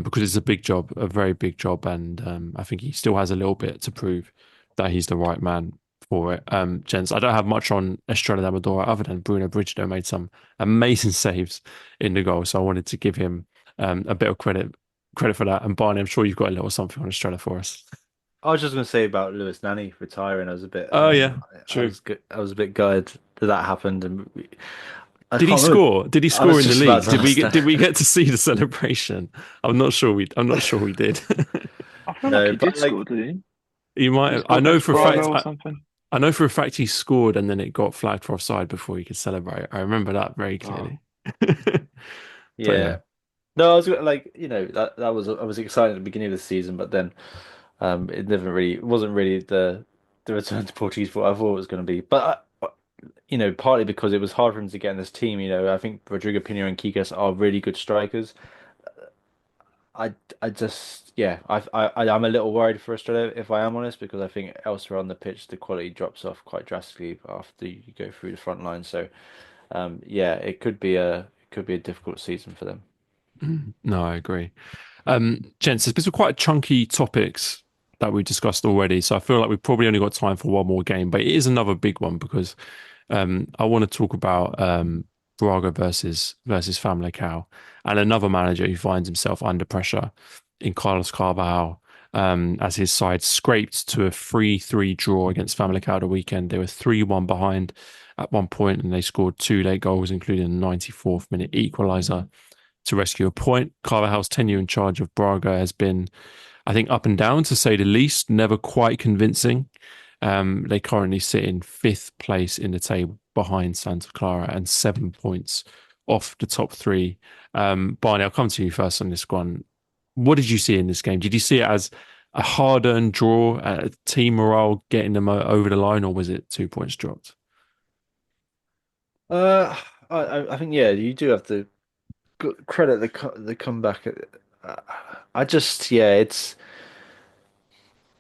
because it's a big job, a very big job, and I think he still has a little bit to prove that he's the right man for it. Gents, I don't have much on Estrella Damadora other than Bruno Brigido made some amazing saves in the goal, so I wanted to give him a bit of credit for that. And Barney, I'm sure you've got a little something on Estrella for us. I was just going to say about Lewis Nani retiring. I was a bit, Oh yeah, I true. was good. I was a bit gutted that that happened, and I Did he can't remember. score? Did he I score was in the just about league? to ask Did we that. get to see the celebration? I'm not sure we did. I feel like No, he did but score, did he? He might He have. I scored know against for a Braga fact. or something. I know for a fact he scored, and then it got flagged for offside before he could celebrate. I remember that very Oh, clearly. But yeah. yeah, no, I was like, that was I was excited at the beginning of the season, but then it wasn't really the return to Portuguese football I thought it was going to be. But partly because it was hard for him to get in this team. I think Rodrigo Pinho and Kikes are really good strikers. I just I'm a little worried for Australia if I am honest because I think elsewhere on the pitch the quality drops off quite drastically after you go through the front line. So it could be a difficult season for them. No, I agree. Gents, there's been some quite chunky topics that we discussed already, so I feel like we've probably only got time for one more game, but it is another big one because I want to talk about Braga versus Famalicão and another manager who finds himself under pressure in Carlos Carvalhal. As his side scraped to a 3-3 draw against Famalicão the weekend. They were 3-1 behind at one point, and they scored two late goals, including a 94th minute equaliser to rescue a point. Carvajal's tenure in charge of Braga has been, I think, up and down to say the least, never quite convincing. They currently sit in fifth place in the table behind Santa Clara and 7 points off the top three. Barney, I'll come to you first on this one. What did you see in this game? Did you see it as a hard-earned draw, team morale getting them over the line, or was it 2 points dropped? Uh, I think yeah, you do have to credit the comeback. Uh, I just yeah, it's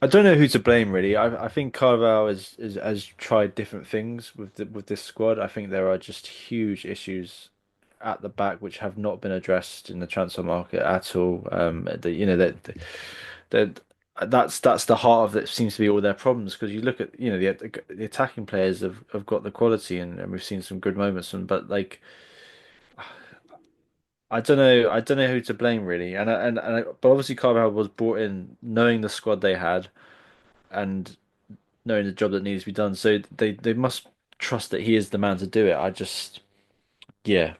I don't know who to blame really. I think Carvalho has tried different things with this squad. I think there are just huge issues at the back which have not been addressed in the transfer market at all. That that's the heart of it seems to be all their problems because you look at the attacking players have got the quality and we've seen some good moments from but like I don't know who to blame really but obviously Carvalho was brought in knowing the squad they had and knowing the job that needs to be done so they must trust that he is the man to do it. I just yeah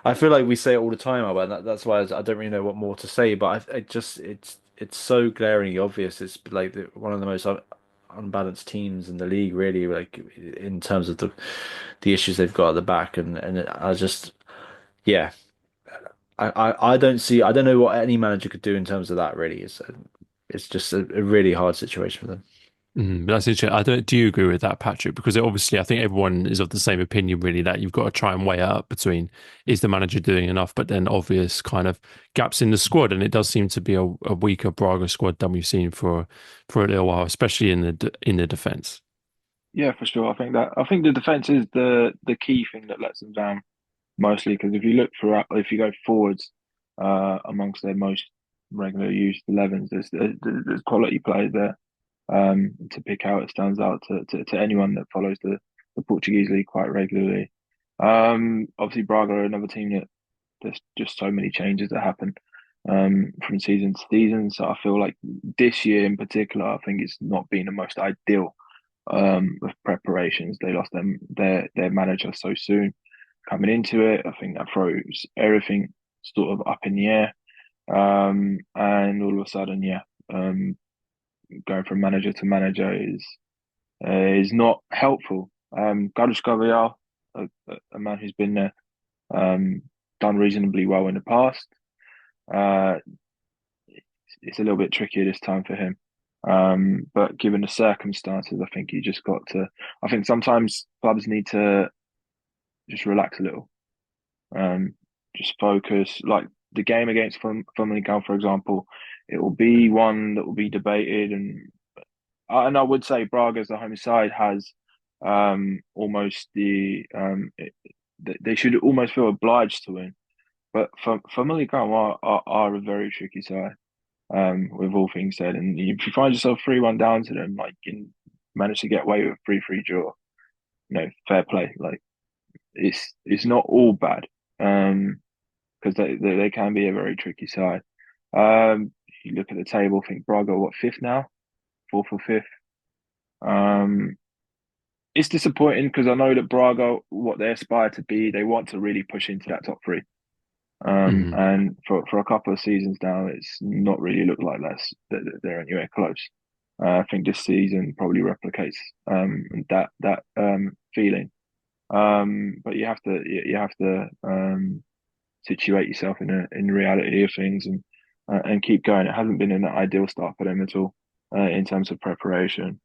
I feel like we say it all the time about that. That's why I don't really know what more to say. But I just it's so glaringly obvious. It's like one of the most unbalanced teams in the league, really. Like in terms of the issues they've got at the back, I just yeah, I don't know what any manager could do in terms of that. Really, it's just a really hard situation for them. But that's interesting. I don't. Do you agree with that, Patrick? Because obviously, I think everyone is of the same opinion, really, that you've got to try and weigh up between is the manager doing enough, but then obvious kind of gaps in the squad, and it does seem to be a weaker Braga squad than we've seen for a little while, especially in the defence. Yeah, for sure. I think the defense is the key thing that lets them down mostly because if you look throughout, if you go forwards, amongst their most regular used 11s, there's quality players there. To pick out, it stands out to anyone that follows the Portuguese league quite regularly. Obviously Braga are another team that there's just so many changes that happen from season to season. So I feel like this year in particular, I think it's not been the most ideal of preparations. They lost their manager so soon coming into it. I think that throws everything sort of up in the air. And all of a sudden, yeah, going from manager to manager is not helpful. Carlos Carvalhal, a man who's been there, done reasonably well in the past. Uh, it's a little bit trickier this time for him. But given the circumstances, I think you just got to. I think sometimes clubs need to just relax a little, um, just focus. Like the game against Famalicão, for example, it will be one that will be debated, and I would say Braga as the home side has almost they should almost feel obliged to win. But Famalicão are a very tricky side, with all things said. And if you find yourself 3-1 down to them, like and manage to get away with a 3-3 draw, fair play. Like it's not all bad. Because they can be a very tricky side. You look at the table, I think Braga, what, fifth now? Fourth or fifth? Um, it's disappointing because I know that Braga, what they aspire to be, they want to really push into that top three. Hmm. And for a couple of seasons now, it's not really looked like that they're anywhere close. I think this season probably replicates that feeling. But you have to situate yourself in the reality of things and keep going. It hasn't been an ideal start for them at all in terms of preparation.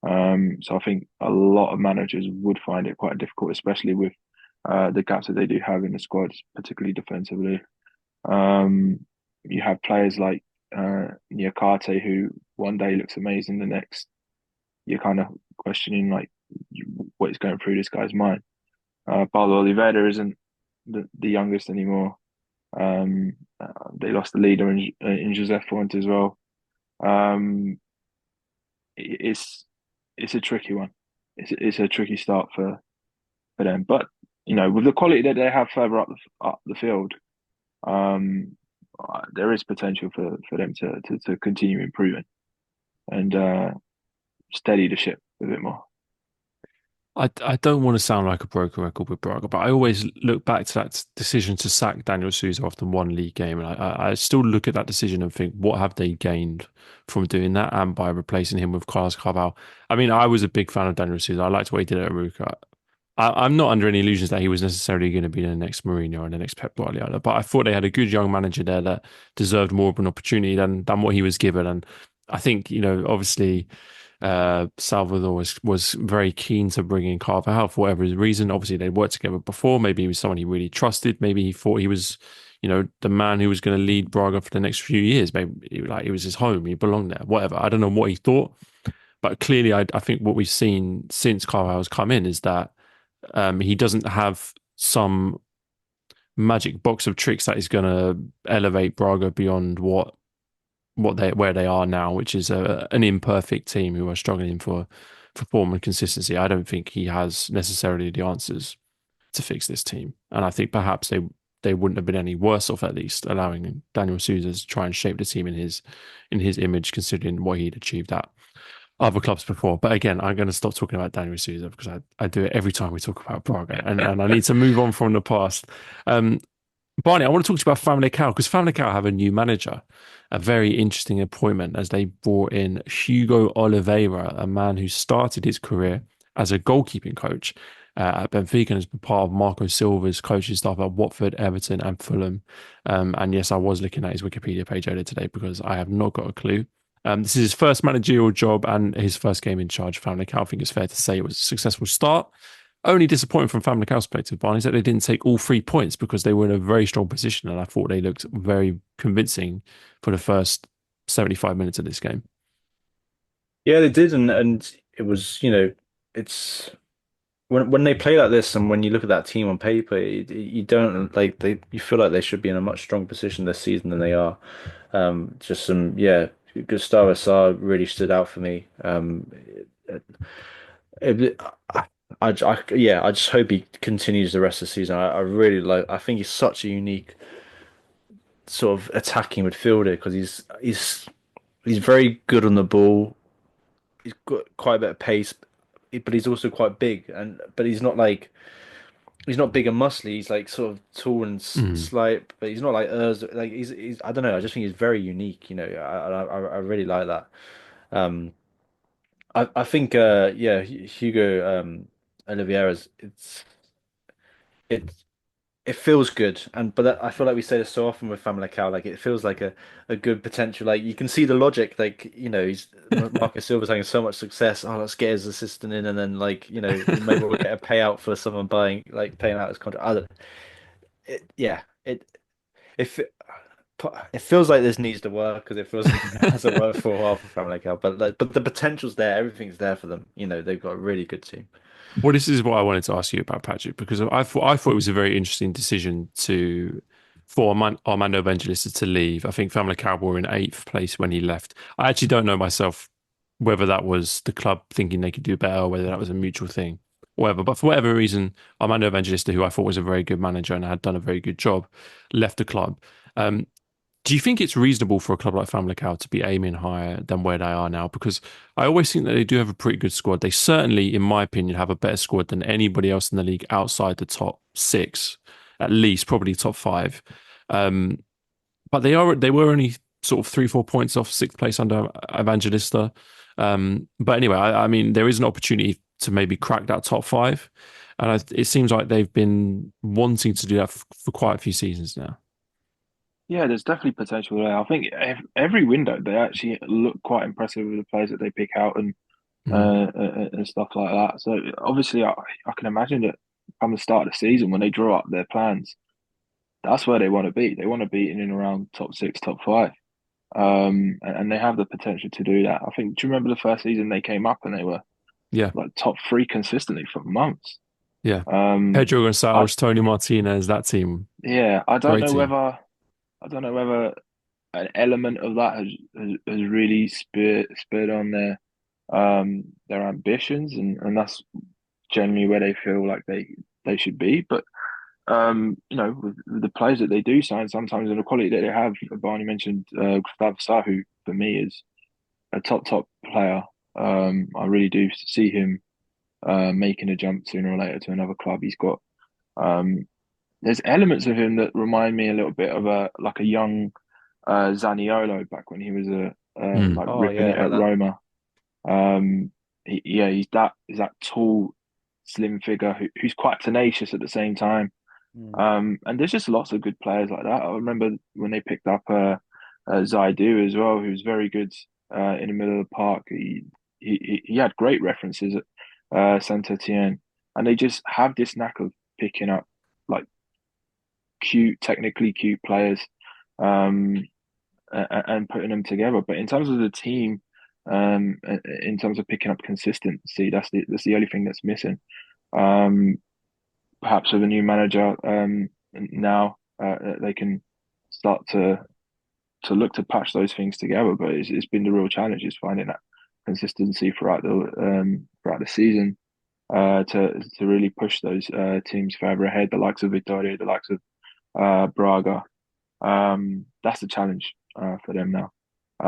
So I think a lot of managers would find it quite difficult, especially with the gaps that they do have in the squad, particularly defensively. Um, you have players like Niakate, who one day looks amazing, the next you're kind of questioning like what is going through this guy's mind. Paulo Oliveira isn't the youngest anymore. They lost the leader in Joseph Font as well. Um, it's it's a tricky one. It's a tricky start for them. But with the quality that they have further up the field, um, there is potential for them to continue improving and steady the ship a bit more. I don't want to sound like a broken record with Braga, but I always look back to that decision to sack Daniel Sousa after one league game, and I still look at that decision and think, what have they gained from doing that and by replacing him with Carlos Carvalhal? I mean, I was a big fan of Daniel Sousa. I liked what he did at Aruca. I'm not under any illusions that he was necessarily going to be the next Mourinho and the next Pep Guardiola, but I thought they had a good young manager there that deserved more of an opportunity than what he was given. And I think, obviously, Salvador was very keen to bring in Carvajal for whatever reason. Obviously, they worked together before. Maybe he was someone he really trusted. Maybe he thought he was, the man who was going to lead Braga for the next few years. Maybe like it was his home. He belonged there. Whatever. I don't know what he thought, but clearly, I think what we've seen since Carvajal's come in is that he doesn't have some magic box of tricks that is going to elevate Braga beyond where they are now, which is an imperfect team who are struggling for form and consistency. I don't think he has necessarily the answers to fix this team, and I think perhaps they wouldn't have been any worse off at least allowing Daniel Sousa to try and shape the team in his image, considering what he'd achieved at other clubs before. But again, I'm going to stop talking about Daniel Sousa because I do it every time we talk about Braga, and I need to move on from the past. Um, Barney, I want to talk to you about Famalicão because Famalicão have a new manager, a very interesting appointment as they brought in Hugo Oliveira, a man who started his career as a goalkeeping coach at Benfica and has been part of Marco Silva's coaching staff at Watford, Everton, and Fulham. And yes, I was looking at his Wikipedia page earlier today because I have not got a clue. This is his first managerial job and his first game in charge of Famalicão. I think it's fair to say it was a successful start. Only disappointment from Famalicão's perspective, Barney, is that they didn't take all 3 points because they were in a very strong position, and I thought they looked very convincing for the first 75 minutes of this game. Yeah, they did, and it was, it's when they play like this, and when you look at that team on paper, you don't like you feel like they should be in a much stronger position this season than they are. Just some, yeah, Gustavo Sarr really stood out for me. It, yeah, I just hope he continues the rest of the season. I really like. I think he's such a unique sort of attacking midfielder because he's very good on the ball. He's got quite a bit of pace, but he's also quite big. But he's not big and muscly. He's like sort of tall and Mm. slight, but he's not like like he's I don't know. I just think he's very unique. I really like that. Um, I think yeah, Hugo Oliveira's it it feels good, I feel like we say this so often with Family Cow, like it feels like a good potential. Like you can see the logic, like he's Marcus Silva's having so much success. Oh, let's get his assistant in, and then maybe we'll get a payout for someone paying out his contract. I don't, yeah, it it feels like this needs to work because it feels like it hasn't worked for a while for Family Cow, but the potential's there. Everything's there for them. They've got a really good team. Well, this is what I wanted to ask you about, Patrick, because I thought it was a very interesting decision for Armando Evangelista to leave. I think Family Cow were in eighth place when he left. I actually don't know myself whether that was the club thinking they could do better or whether that was a mutual thing, whatever. But for whatever reason, Armando Evangelista, who I thought was a very good manager and had done a very good job, left the club. Um, do you think it's reasonable for a club like Famalicão to be aiming higher than where they are now? Because I always think that they do have a pretty good squad. They certainly, in my opinion, have a better squad than anybody else in the league outside the top six, at least probably top five. Um, but they were only sort of 3-4 points off sixth place under Evangelista. But anyway, I mean, there is an opportunity to maybe crack that top five, and it seems like they've been wanting to do that for quite a few seasons now. Yeah, there's definitely potential there. I think every window they actually look quite impressive with the players that they pick out Mm. and stuff like that. So obviously, I can imagine that from the start of the season when they draw up their plans, that's where they want to be. They want to be in and around top six, top five. And they have the potential to do that. I think. Do you remember the first season they came up and they were Yeah. like top three consistently for months? Yeah. Um, Pedro I Gonçalves, Tony Martinez, that team yeah, Great team. I don't know whether an element of that has really spurred on their ambitions, and that's generally where they feel like they should be. But with the players that they do sign, sometimes and the quality that they have, Barney mentioned Gustavo Sa, who for me is a top player. I really do see him making a jump sooner or later to another club. He's got um, there's elements of him that remind me a little bit of a young Zaniolo back when he was Mm. like Oh ripping yeah, it I heard at that. Roma. He's that tall, slim figure who's quite tenacious at the same time. Mm. And there's just lots of good players like that. I remember when they picked up Zaidu as well, who's very good in the middle of the park. He had great references at Saint Etienne, and they just have this knack of picking up like technically cute players, um, and putting them together. But in terms of the team, in terms of picking up consistency, that's the only thing that's missing. Um, Perhaps with a new manager, now they can start to look to patch those things together. But it's been the real challenge is finding that consistency throughout the season to really push those teams further ahead, the likes of Vitória, the likes of Braga. That's the challenge for them now.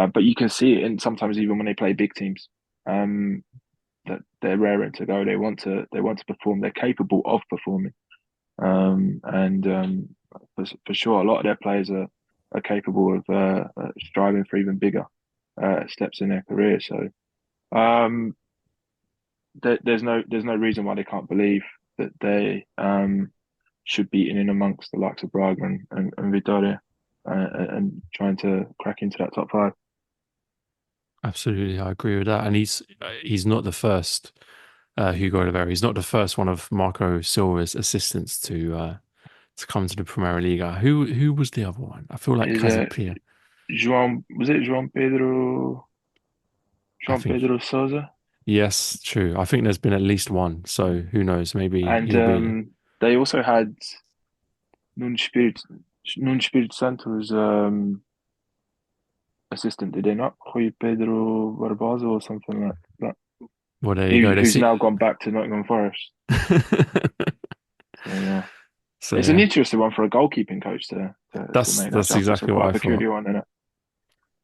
But you can see it, and sometimes even when they play big teams, um, that they're raring to go. They want to perform. They're capable of performing. And for sure, a lot of their players are capable of striving for even bigger steps in their career. So um, there's no reason why they can't believe that they should be in and amongst the likes of Braga and Vitória and trying to crack into that top five. Absolutely, I agree with that. And he's not the first Hugo Oliveira. He's not the first one of Marco Silva's assistants to come to the Premier League. Who was the other one? I feel like Is Casapia. João was it I João think Pedro Sousa? yes, true. I think there's been at least one. So who knows? Maybe And he'll be. they also had Nuno Espírito, Nuno Espírito Santo's assistant, did they not? Rui Pedro Barbosa or something like that. Well, there you go. They Who's see. now gone back to Nottingham Forest. So yeah, So it's an yeah, interesting one for a goalkeeping coach to that's make that that's jump. It's a exactly what quite a I thought. peculiar one, isn't it?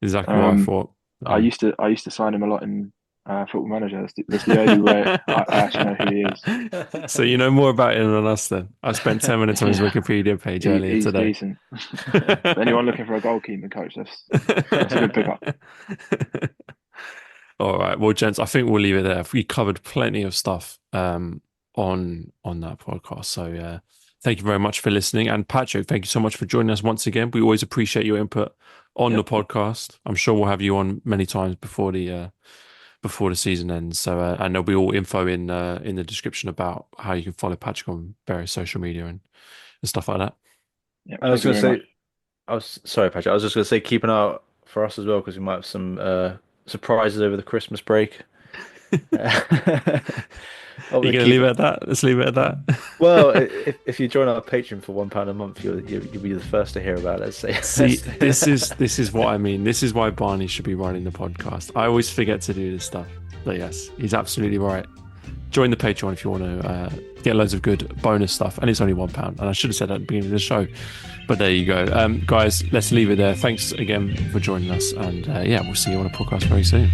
Exactly what I Um, thought. I used to sign him a lot in Football Manager. That's the only way I actually know who he is. So you know more about him than us then. I spent 10 minutes on his Yeah, Wikipedia page earlier he's today. decent. For anyone looking for a goalkeeping coach, that's a good pickup. All right. Well, gents, I think we'll leave it there. We covered plenty of stuff on that podcast. So thank you very much for listening. And Patrick, thank you so much for joining us once again. We always appreciate your input on the Yep. podcast. I'm sure we'll have you on many times before the season ends. So and there'll be all info in the description about how you can follow Patrick on various social media and stuff like that. Yep. I was Thank you going to very much. say, I was sorry, Patrick. I was just going to say, keep an eye out for us as well because we might have some surprises over the Christmas break. Are you Obviously, going to leave it at that? Let's leave it at that. well, if you join our Patreon for £1 a month, you'll be the first to hear about it. Let's say. See, this is what I mean. This is why Barney should be running the podcast. I always forget to do this stuff. But yes, he's absolutely right. Join the Patreon if you want to get loads of good bonus stuff. And it's only £1. And I should have said that at the beginning of the show. But there you go. Guys, let's leave it there. Thanks again for joining us. And yeah, we'll see you on a podcast very soon.